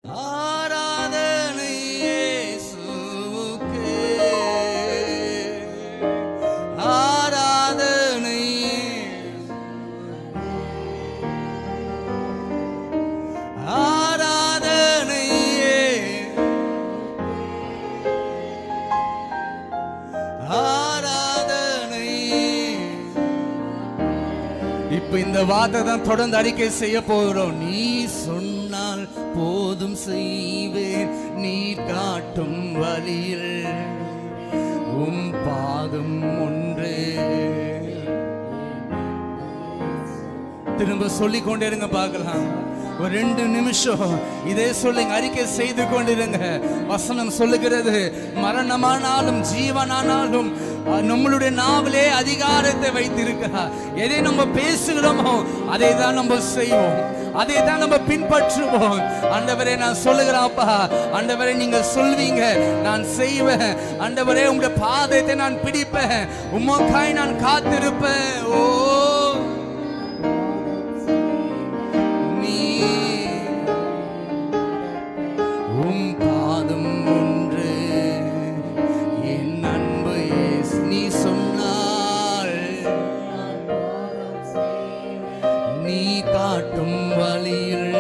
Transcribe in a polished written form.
ஆராதனை இயேசுவுக்கே, ஆராதனை ஆராதனை ஆராதனை. இப்ப இந்த வார்த்தை தான் தொடர்ந்து அறிக்கை செய்ய போகிறோம். நீ சொன்னால் போதும் செய்வேன், நீ காட்டும் வழியில் பாதம் ஒன்றே. திரும்ப சொல்லிக் கொண்டிருங்க, பார்க்கலாம். ஒரு 2 நிமிஷம் இதே சொல்லுங்க, அறிக்கை செய்து கொண்டிருங்க. வசனம் சொல்லுகிறது, மரணமானாலும் ஜீவனானாலும் நம்மளுடைய நாவிலே அதிகாரத்தை வைத்திருக்கிறார். எதை நம்ம பேசுகிறோமோ அதை தான் நம்ம செய்வோம், அதை தான் நம்ம பின்பற்றுவோம். ஆண்டவரே, நான் சொல்லுகிறேன்ப்பா, ஆண்டவரே நீங்க சொல்வீங்க, நான் செய்வேன். ஆண்டவரே, உங்களுடைய பாதத்தை நான் பிடிப்பேன், உமக்காய் நான் காத்திருப்பேன். ஓ பாதம் ஒன்று என் அன்பு நீ சொன்னால் நீ காட்டும் வழியில்